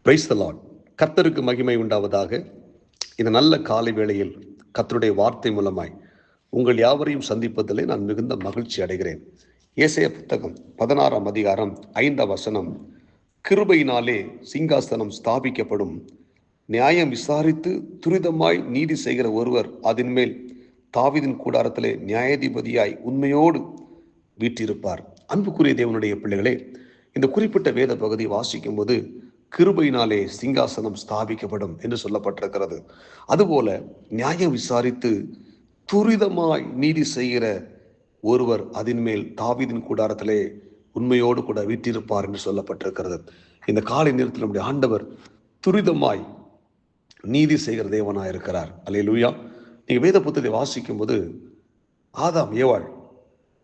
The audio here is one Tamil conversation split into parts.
Praise the Lord. கர்த்தருக்கு மகிமை உண்டாவதாக. இந்த நல்ல காலை வேளையில் கர்த்தருடைய வார்த்தை மூலமாய் உங்கள் யாவரையும் சந்திப்பதிலே நான் மிகுந்த மகிழ்ச்சி அடைகிறேன். ஏசாயா புத்தகம் 16ஆம் அதிகாரம் 5ஆம் வசனம், கிருபையினாலே சிங்காசனம் ஸ்தாபிக்கப்படும், நியாயம் விசாரித்து துரிதமாய் நீதி செய்கிற ஒருவர் அதன் மேல் தாவீதின் கூடாரத்திலே நியாயாதிபதியாய் உண்மையோடு வீற்றிருப்பார். அன்புக்குரிய தேவனுடைய பிள்ளைகளே, இந்த குறிப்பிட்ட வேத பகுதியை வாசிக்கும் போது கிருபையினாலே சிங்காசனம் ஸ்தாபிக்கப்படும் என்று சொல்லப்பட்டிருக்கிறது. அதுபோல நியாயம் விசாரித்து துரிதமாய் நீதி செய்கிற ஒருவர் அதன் மேல் தாவீதின் கூடாரத்திலே உண்மையோடு கூட வீற்றிருப்பார் என்று சொல்லப்பட்டிருக்கிறது. இந்த காலை நேரத்தில் நம்முடைய ஆண்டவர் துரிதமாய் நீதி செய்கிற தேவனாய் இருக்கிறார். அல்லேலூயா. நீங்க வேத புத்தகத்தை வாசிக்கும் போது ஆதாம் ஏவாள்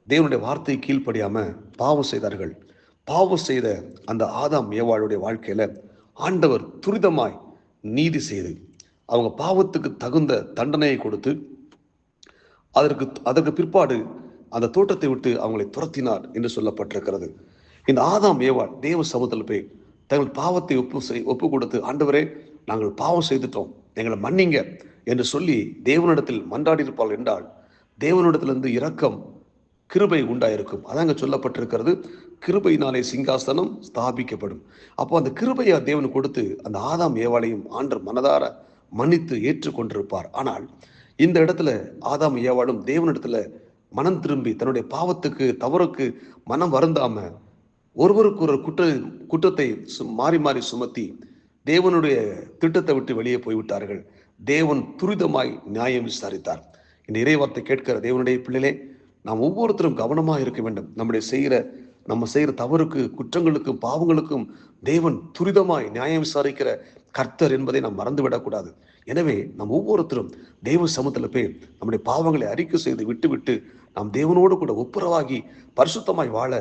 தேவனுடைய வார்த்தை கீழ்ப்படியாம பாவம் செய்தார்கள். பாவம் செய்த அந்த ஆதாம் ஏவாளுடைய வாழ்க்கையில ஆண்டவர் துரிதமாய் நீதி செய்து அவங்க பாவத்துக்கு தகுந்த தண்டனையை கொடுத்து அதற்கு பிற்பாடு அந்த தோட்டத்தை விட்டு அவங்களை துரத்தினார் என்று சொல்லப்பட்டிருக்கிறது. இந்த ஆதாம் ஏவாள் தேவ சமூகத்தில் போய் தங்கள் பாவத்தை ஒப்பு கொடுத்து, ஆண்டவரே, நாங்கள் பாவம் செய்துட்டோம், எங்களை மன்னிங்க என்று சொல்லி தேவனிடத்தில் மன்றாடி இருப்பாள் என்றால் தேவனிடத்திலிருந்து இரக்கம், கிருபை உண்டாயிருக்கும். அதாங்க சொல்லப்பட்டிருக்கிறது, கிருபையினாலே சிங்காசனம் ஸ்தாபிக்கப்படும். அப்போ அந்த கிருபையை தேவன் கொடுத்து அந்த ஆதாம் ஏவாளையும் ஆண்டவர் மனதார மன்னித்து ஏற்றுக்கொண்டிருப்பார். ஆனால் இந்த இடத்துல ஆதாம் ஏவாளும் தேவனிடத்துல மனம் திரும்பி தன்னுடைய பாவத்துக்கு தவறுக்கு மனம் வருந்தாம ஒருவருக்கு ஒரு குற்றத்தை மாறி மாறி சுமத்தி தேவனுடைய திட்டத்தை விட்டு வெளியே போய்விட்டார்கள். தேவன் துரிதமாய் நியாயம் விசாரித்தார். இந்த இறைவார்த்தை கேட்கிற தேவனுடைய பிள்ளைகளே, நாம் ஒவ்வொருத்தரும் கவனமாக இருக்க வேண்டும். நம்ம செய்கிற தவறுக்கு, குற்றங்களுக்கும், பாவங்களுக்கும் தேவன் துரிதமாய் நியாயம் விசாரிக்கிற கர்த்தர் என்பதை நாம் மறந்துவிடக்கூடாது. எனவே நாம் ஒவ்வொருத்தரும் தேவ சமூகத்தில் போய் நம்முடைய பாவங்களை அறிக்கை செய்து விட்டு நாம் தேவனோடு கூட ஒப்புரவாகி பரிசுத்தமாய் வாழ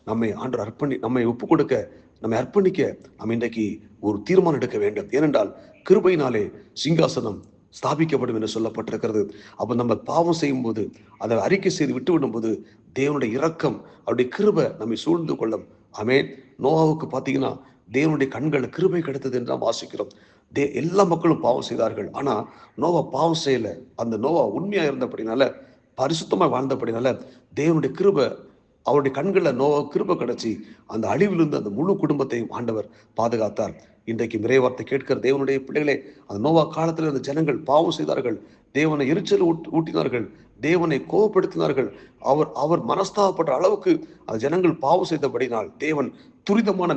நம்மை ஆண்டவர் நம்மை ஒப்பு கொடுக்க, நம்மை அர்ப்பணிக்க நாம் இன்றைக்கு ஒரு தீர்மானம் எடுக்க வேண்டும். ஏனென்றால் கிருபையினாலே சிங்காசனம் ஸ்தாபிக்கப்படும் என்று சொல்லப்பட்டிருக்கிறது. அப்போ நம்ம பாவம் செய்யும் போது அதை அறிக்கை செய்து விட்டுவிடும் போது தேவனுடைய இரக்கம், அவருடைய கிருபை நம்மை சூழ்ந்து கொள்ளும். ஆமென். நோவாவுக்கு பார்த்தீங்கன்னா தேவனுடைய கண்கள் கிருபை கிடைத்தது என்று நாம் வாசிக்கிறோம். எல்லா மக்களும் பாவம் செய்தார்கள். ஆனா நோவா பாவம் செய்யல. அந்த நோவா உண்மையா இருந்தபடினால, பரிசுத்தமா வாழ்ந்தபடினால தேவனுடைய கிருபை அவருடைய கண்களில் நோவா கிருபை கிடைச்சி அந்த அழிவிலிருந்து அந்த முழு குடும்பத்தையும் ஆண்டவர் பாதுகாத்தார். இன்றைக்கு இறைவார்த்தை கேட்கிற தேவனுடைய பிள்ளைகளே, அந்த நோவா காலத்தில் இருந்த ஜனங்கள் பாவம் செய்தார்கள், தேவனை எரிச்சல் ஊட்டினார்கள், தேவனை கோபப்படுத்தினார்கள். அவர் மனஸ்தாபப்பட்ட அளவுக்கு அந்த ஜனங்கள் பாவம் செய்தபடினால் தேவன் துரிதமான